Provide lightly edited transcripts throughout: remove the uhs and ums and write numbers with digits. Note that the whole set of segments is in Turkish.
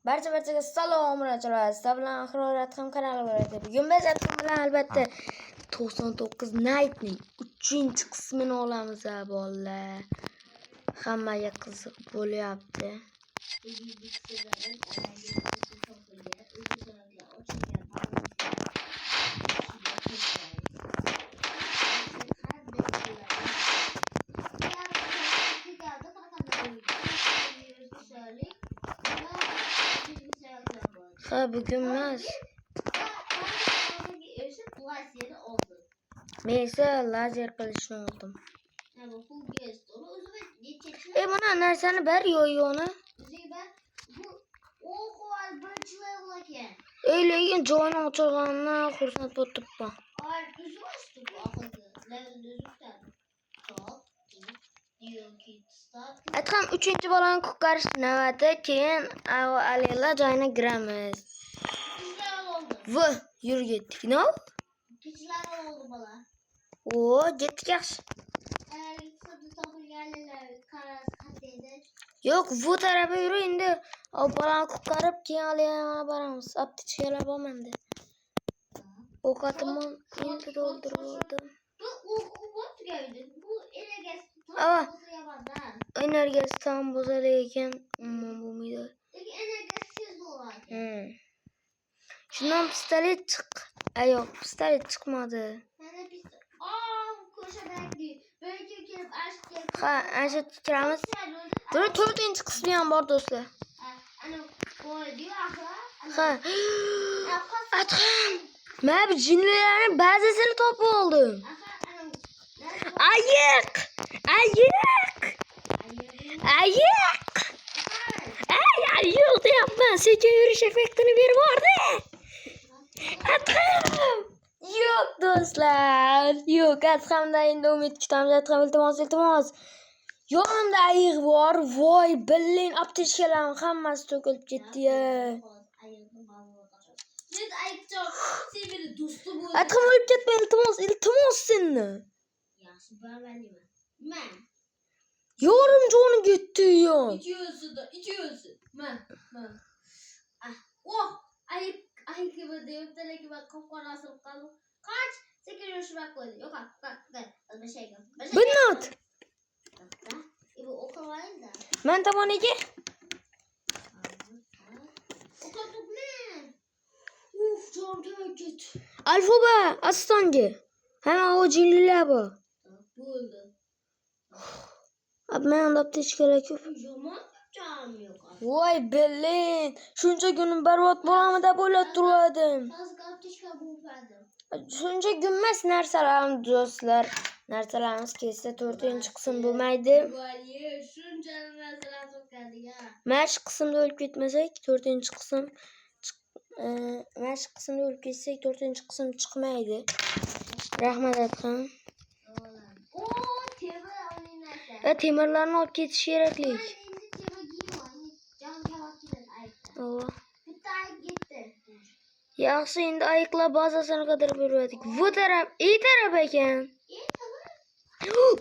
Barchaga salom rajolar. Sizlar bilan Axirat ham kanali bo'ladi. Bugun biz bilan albatta 99 Night'ning 3-qismini olamiz bolalar. Hammaga qiziq bo'lyapti. Ha bugün emas. Men esa lazer qilishni oldim. Mana narsani ber yo'yoni. Lekin joni ochilganini xursand bo'lib turibman. Aytgan 3-bolani ko'karish navbati, keyin alila joyina kiramiz. Voy, yur ketdik, no? Oo, ketdik yaxshi. Yo'q, bu tarafa yur endi. Bolani ko'karib, keyin aliyani boramiz. Aptechkalar bo'lmadi. Ovqatimni endi to'ldirib oldim. Ava. Energiyasi tam bozar ekan, bo'lmaydi. Shundan pistolet chiq. Yo'q, pistolet chiqmadi. Ha, ana kiramiz. 4-qismi ham bor do'stlar. Ha. Atxam. Men bu jinlarning ba'zisini topib oldim. Ayiq! Ayiq deyapman. Sekin yurish effektini berib yubordi. Atxam! Yo'q do'stlar. Yo'q, atxamdan endi umid kutamiz. Atxam, iltimos. Yonimda ayiq bor. Voy, bilin aptechkalarning hammasi to'kilib ketdi-ya. Atxam o'lib ketma, iltimos seni. Yorum joni ketdi ya. İçiyorsun. Oh, ayıp gibi devletler gibi kapkan asılıp kaldım. Kaç? 8 yaşıma koydu. Yok bak. Bir şey yok. Binat. Bu okumayın da. Men tomoniga. Okuduk ne? Canım git. Alfoba, astonga. Hamma o jinlilar bu. Bo'ldi. Abi men aptechkalar ko'p. Yomon canım yok. Voy bilin. Shuncha kunim barbod bo'laman deb o'ylab turardim. Hozir aptechka bo'lmadim. Shuncha kun emas narsalarimiz do'stlar. Narsalarimiz kelsa 4-qism bo'lmaydi. Voy, shuncha narsalar to'kadiga. Mana shu qismda o'lib ketmasak 4-qism mana shu qismda o'lib ketsak 4-qism chiqmaydi. Rahmat atxam. Temirlarni olib ketish keraklik. Yaxshi, endi ayiqlar bazasini qidirib yurdik. Bu taraf, taraf ekan.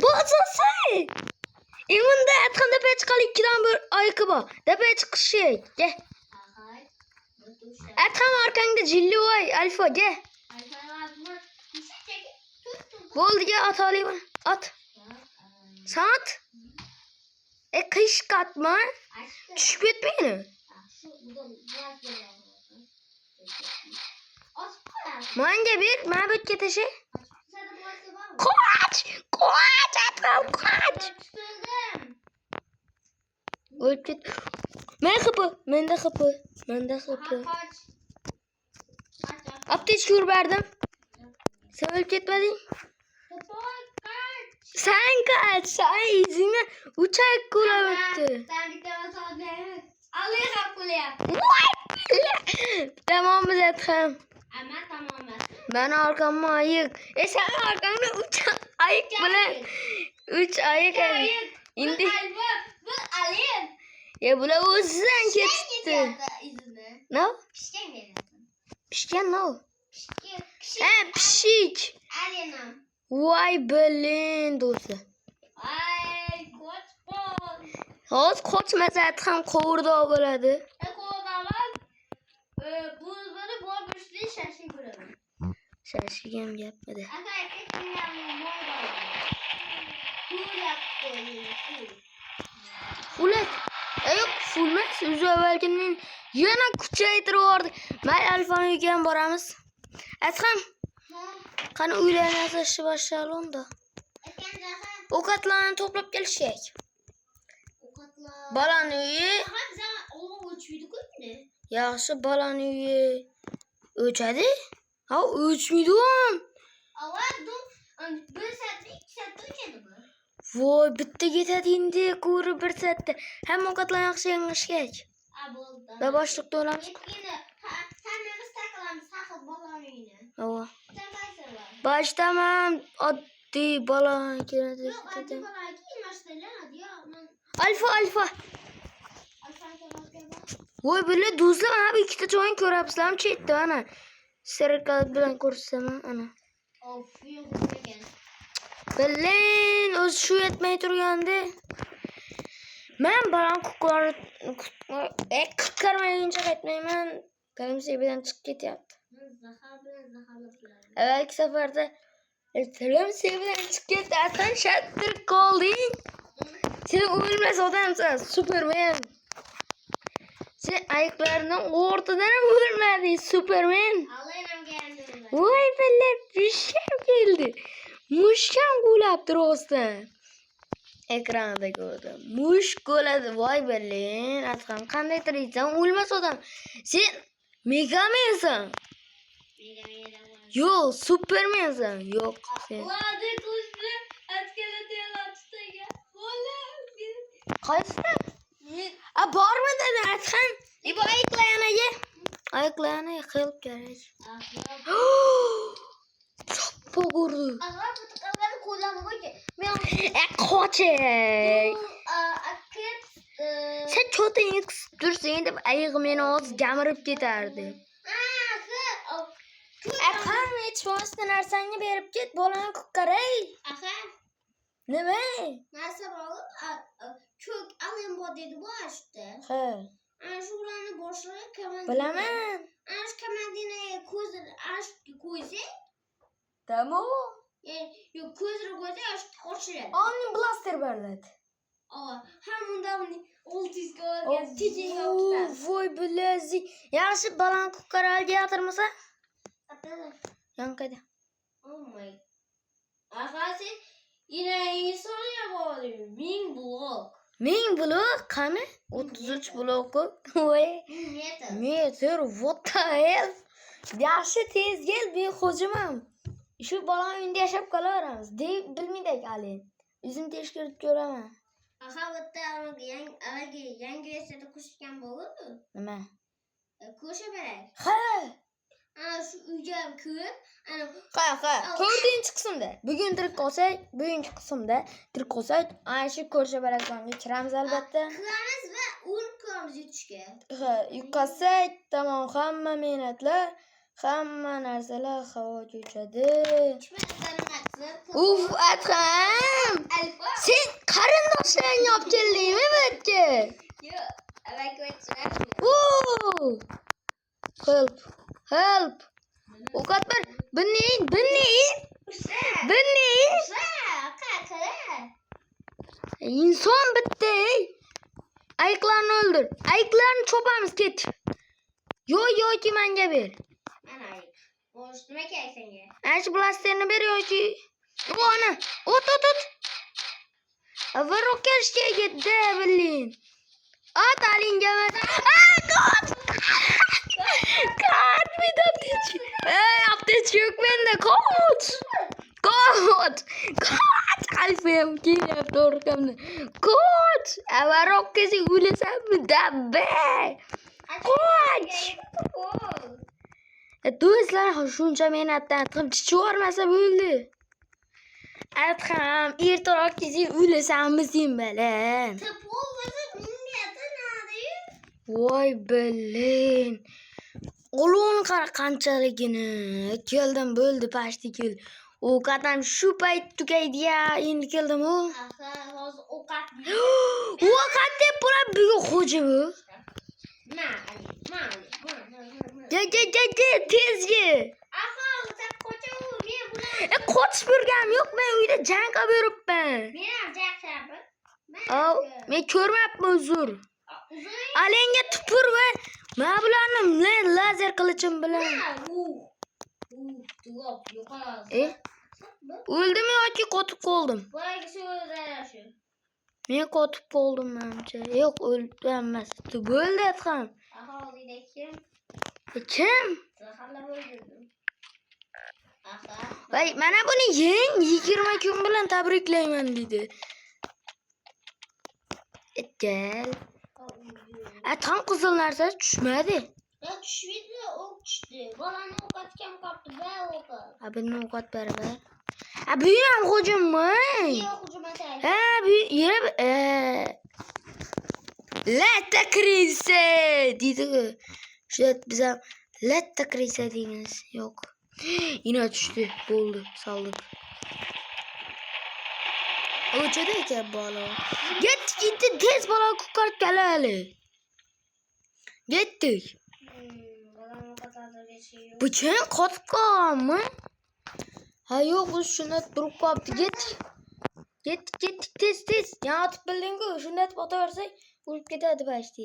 Bazasi! Endi atxamda pechqali 2dan bir ayiqi bor. Dapa chiqishik. Gel. Atxam arkangda jilli voy, alfa gel. Bo'ldi, gel at olayman. At. Saat. Qish qatma. Tushib ketmaydi. Manga ber, men bu yerga tasha. Qoch! Atxam, qoch! O'lib ket. Menda xip. Aptechka urbardim. Sen o'lib ketmading? Sen kaç? Sen izini 3 ay kulab o'tdi. Ben bir tane sağlayayım. Alayım kulayapti. Tamam atxam. Ama tamam. Ben arkamda ayiq. Sen arkamda 3 ayiq bilan 3 ayiq. Endi Bu alayım. ya bular o'zidan ketdi. Ne? Pishgan no? Pishik. Alayım. Voy bilin do'stlar. Qochqon. Hozir qochmasa ham qovurdoq bo'ladi. Qo'rqaman. Bu bana bol güçlü şaşı görüyorum. Shashigam gapmidi. Aka ekmeğimi mor var. Pul yaptı. Fulat. Yo'q, fulmas. O'zi avvalgining yana kuchaytirib yubordi. Mayli, Alfani uyga boramiz. Asqam, qani uylarni yasashni boshlaylik da. Ovqatlarni to'plab kelishak. Balani uyi, yaxshi balani uyi o'chadi. Ha, o'chmaydi. Voy, bitta ketadi endi, ko'ri bir soatda. Hamma ovqatlarni yaxshi yangashgach. Va boshliqda olamiz. Ava. Başlamam. Oddiy bala keladi. Alfa. Voy, bile do'stlar, ana ikkita joyni ko'rabsizlarmi chetda ana. Serqat bilan ko'rsam ana. Bilin, o'zi shu yetmay turganda. Men balan qutqarmaguncha qaytmayman. Kalimsebidan chiqib ketyapti. Avvalgi safarda Kalimsebidan chiqib ketdi. Sen shattir qolding. Sen o'lmas odamsan, Superman. Sen ayiqlarning o'rtadan ham o'lmading, Superman. Voy, billa mushkam keldi. Mushkam g'ulabdi rostdan. Ekranda ko'rdim. Mush qo'ladi. Voy, bilin. Asqam qanday tiriysan? O'lmas odam. Sen Megamansan. Yo'q, Supermansan. Yo'q, sen. Qaysi? Bormi dedi Asqam. Bu ayiqlayanaga. Ayiqlayanaga qilib kerak. Choppa ko'rdi. Qochey. Sen cho'tingni qisib tursang deb ayiq meni hozir gamirib ketardi. Aqam hech bo'lmasa narsangni berib ket, bolani qutqaray. Nima? Narsa olib, ko'k alim bor dedi bu ashda. Ha. Ana shularni boshlig'i komandira. Bilaman. Ana shu komandiraga ko'zini ashga qo'ysa, Tamam. yo'q ko'zini qo'ysa ash qochiradi. Onni blaster beradi. Hamunda uni 600 ga olgan tejega olib. Voy, bilazi. Yaxshi balan qutqaralga yotirmasa? Yanqada. Oh my. Axasi yine inson yapadi. 1000 blok. 1000 blok qani? 33 blok. Voy. Meter. What the hell? Yaxshi tez kel, men xo'jamam. Shu balan uyda yashab qolaveramiz. Deb bilmaydik hali. O'zim teshkirib ko'raman. Aha, bitta yangi versiyada qo'shgan bo'ladimi? Nima? Qo'sha beray. Ha. Ana shu uyga kirib, ana Ha. 4-chi qismda. Bugun tirik qolsak, bugungi qismda tirik qolsak, ana shu ko'rsha baraklarga kiramiz albatta. kiramiz va uni ko'ramiz yutishga. Ha, yutqazsak, tamom, hamma mehnatlar, hamma narsalar havoga uchadi. Uf, Adham! Sen qarindoshlarni olib keldingmi bu yerga? Yo'q, avakuvchilar. Help! Ovqat ber. Binning. İnson bitti. Ayiqlarni o'ldir. Ayiqlarni chopamiz, ket. Yo'ki menga ber. Ana ayiq. Bosh nima kerak senga? Ana shu blasterni ber yoki. Ana, ot. Avvalroq kelishga ketdi, bilin. At alingaman. Kaç bir apteci. Apteci yok bende. Kaç. Alfem geliyor doğru kamda. Kaç. Avvalroq kesi ulasam mı dabbe. Kaç. Do'stlar, shuncha mehnatdan qilib chiqarmasa bo'ldi. Adham, ertaroq kezi ulasam sen bilan. Voy, bilin. Olovni qara qanchaligini. Keldim, bo'ldi, pashti keldi. Ovqatim shu payt tugaydi ya, endi keldim u. Aha, hozir ovqat. Ovqat deb bular bugun xo'ja bu. Ma. Gel tezgi. Ahol sen qochaver. Men buni Qochib yurganim yo'q, men uyda jang qilib yuribman. men ham jaqshabim. Men ko'rmayapman uzr. Uzun. Alenga tupur va men bularni lazer qilichim bilan. Tug'oq yo'qoladi. O'ldimmi yoki qotib qoldim? Boyagi so'zlar shu. Men qotib qoldim menimcha. Yo'q, o'ldim emas. Bo'ldi ham. Aholida kim? Kim? Zaharlab o'ldirdim. Voy, mana buni yeng 20 kun bilan tabriklayman dedi. Gel. Tam qizil narsa tushmadi. Ya tushmadi, o'q tushdi. Bolani o'qatgan qopdi, va o'qat. Buni o'qat beraver. Bu ham hujummi? Yo'q, hujum atay. Bu yere Latta krize dedi. Şöyle bize latta krize deyimiz yok. Yine düştü. Buldu. Saldık. Uçadayken bala. Gitti. Tez bala kukart gel hele. Gittik. Bolani o'qatadi bir şey yo'q. Bıçağın katıp kalan mı? Ha yok bu şuna durup kaptı. Gittik tez. Ya atıp bildin ki şunda atıp ataversak ulup ketadi başta.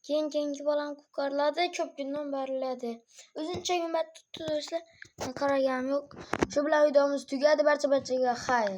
Keyingi balam kukarladı, köpkünden beriladi. O'zincha himmat tutdi do'stlar. Qaragam yo'q. Shu bilan videomiz tugadi. Barchaga xayr.